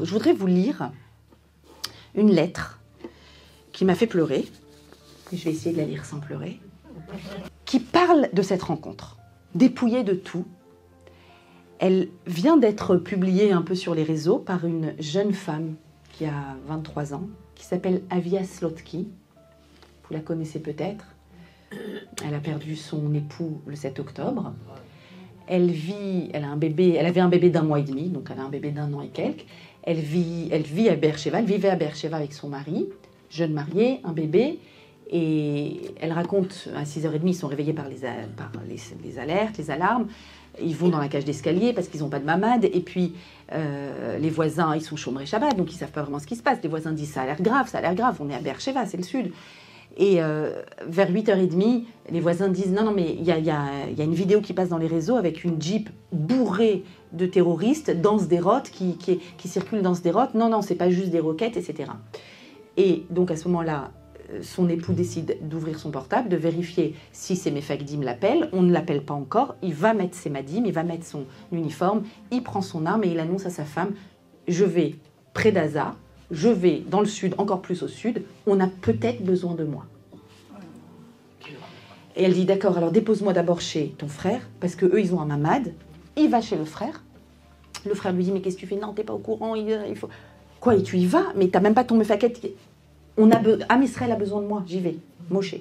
Je voudrais vous lire une lettre qui m'a fait pleurer, et je vais essayer de la lire sans pleurer, qui parle de cette rencontre, dépouillée de tout. Elle vient d'être publiée un peu sur les réseaux par une jeune femme qui a 23 ans, qui s'appelle Avia Slotki. Vous la connaissez peut-être. Elle a perdu son époux le 7 octobre. Elle avait un bébé d'1 mois et demi, donc elle a un bébé d'1 an et quelques. Elle vivait à Beersheva avec son mari, jeune marié, un bébé. Et elle raconte, à 6h30, ils sont réveillés par les alertes, les alarmes. Ils vont dans la cage d'escalier parce qu'ils n'ont pas de mamad. Et puis, les voisins, ils sont chômeurs et Shabbat, donc ils ne savent pas vraiment ce qui se passe. Les voisins disent, ça a l'air grave, on est à Beersheva, c'est le sud. Et vers 8h30, les voisins disent, non, mais il y a une vidéo qui passe dans les réseaux avec une Jeep bourrée de terroristes dans Sderot, qui circulent dans Sderot. Non, c'est pas juste des roquettes, etc. Et donc, à ce moment-là, son époux décide d'ouvrir son portable, de vérifier si ses Mefakdim l'appellent. On ne l'appelle pas encore. Il va mettre ses Madim, il va mettre son uniforme, il prend son arme et il annonce à sa femme, je vais près d'Aza, je vais dans le sud, encore plus au sud, on a peut-être besoin de moi. Et elle dit, d'accord, alors dépose-moi d'abord chez ton frère, parce qu'eux, ils ont un mamad. Il va chez le frère. Le frère lui dit, mais qu'est-ce que tu fais? Non, t'es pas au courant, il faut... Quoi, et tu y vas? Mais t'as même pas ton mefaket. Am Israël a besoin de moi, j'y vais. Moshe,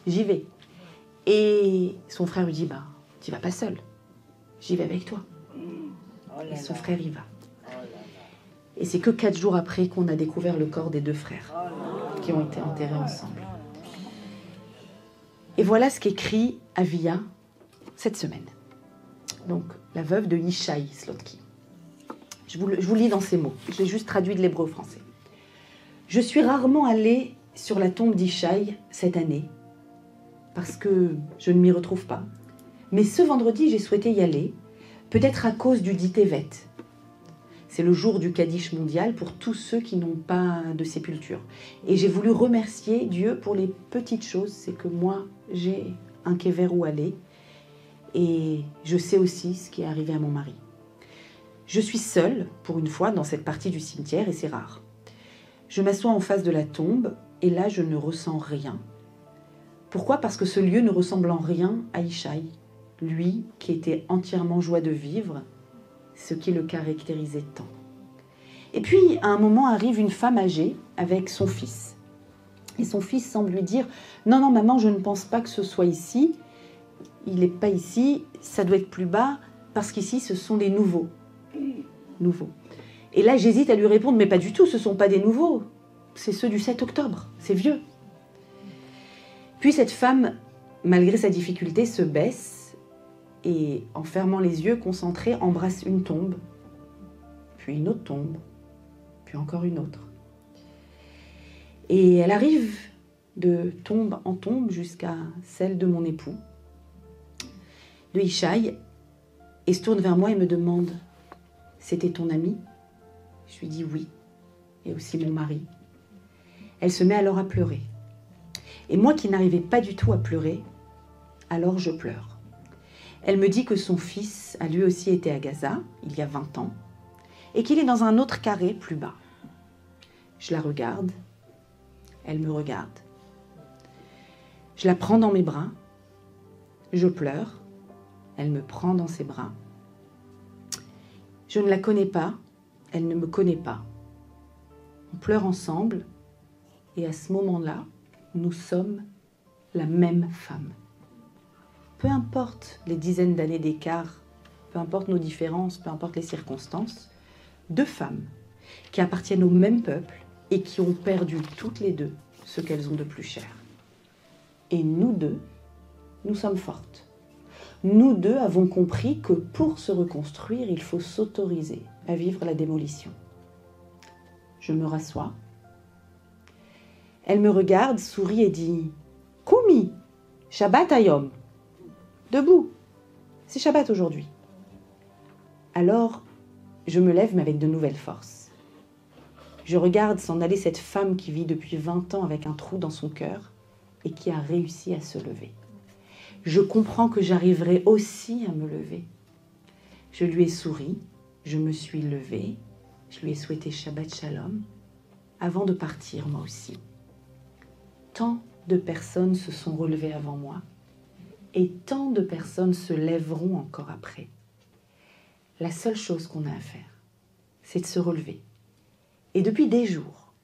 j'y vais. Et son frère lui dit, bah, tu vas pas seul, j'y vais avec toi. Et son frère y va. Et c'est que 4 jours après qu'on a découvert le corps des 2 frères qui ont été enterrés ensemble. Et voilà ce qu'écrit Avia cette semaine. Donc, la veuve de Yishai Slotki. Je vous lis dans ces mots. Je l'ai juste traduit de l'hébreu au français. Je suis rarement allée sur la tombe d'Yishai cette année, parce que je ne m'y retrouve pas. Mais ce vendredi, j'ai souhaité y aller, peut-être à cause du dit Tevet. C'est le jour du Kaddish mondial pour tous ceux qui n'ont pas de sépulture. Et j'ai voulu remercier Dieu pour les petites choses. C'est que moi, j'ai un kever où aller. Et je sais aussi ce qui est arrivé à mon mari. Je suis seule, pour une fois, dans cette partie du cimetière, et c'est rare. Je m'assois en face de la tombe, et là, je ne ressens rien. Pourquoi? Parce que ce lieu ne ressemble en rien à Yishai, lui qui était entièrement joie de vivre, ce qui le caractérisait tant. Et puis, à un moment, arrive une femme âgée avec son fils. Et son fils semble lui dire « Non, maman, je ne pense pas que ce soit ici. Il n'est pas ici, ça doit être plus bas, parce qu'ici, ce sont les nouveaux. » Nouveaux. Et là, j'hésite à lui répondre « Mais pas du tout, ce ne sont pas des nouveaux. C'est ceux du 7 octobre, c'est vieux. » Puis cette femme, malgré sa difficulté, se baisse et, en fermant les yeux, concentrée, embrasse une tombe, puis une autre tombe, puis encore une autre. Et elle arrive de tombe en tombe jusqu'à celle de mon époux, de Yishai, et se tourne vers moi et me demande « C'était ton ami ?» Je lui dis « Oui, et aussi mon mari. » Elle se met alors à pleurer. Et moi qui n'arrivais pas du tout à pleurer, alors je pleure. Elle me dit que son fils a lui aussi été à Gaza, il y a 20 ans, et qu'il est dans un autre carré plus bas. Je la regarde, elle me regarde. Je la prends dans mes bras, je pleure, elle me prend dans ses bras. Je ne la connais pas, elle ne me connaît pas. On pleure ensemble, et à ce moment-là, nous sommes la même femme. Peu importe les dizaines d'années d'écart, peu importe nos différences, peu importe les circonstances, 2 femmes qui appartiennent au même peuple et qui ont perdu toutes les 2 ce qu'elles ont de plus cher. Et nous 2, nous sommes fortes. Nous 2 avons compris que pour se reconstruire, il faut s'autoriser à vivre la démolition. Je me rassois. Elle me regarde, sourit et dit « Koumi, Shabbat Hayom !» Debout, c'est Shabbat aujourd'hui. Alors, je me lève, mais avec de nouvelles forces. Je regarde s'en aller cette femme qui vit depuis 20 ans avec un trou dans son cœur et qui a réussi à se lever. Je comprends que j'arriverai aussi à me lever. Je lui ai souri, je me suis levée Je lui ai souhaité Shabbat Shalom avant de partir moi aussi. Tant de personnes se sont relevées avant moi et tant de personnes se lèveront encore après. La seule chose qu'on a à faire, c'est de se relever. Et depuis des jours,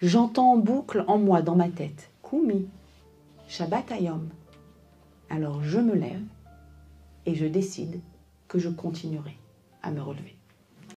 j'entends en boucle en moi, dans ma tête, Kumi, Shabbat Hayom. Alors je me lève et je décide que je continuerai à me relever.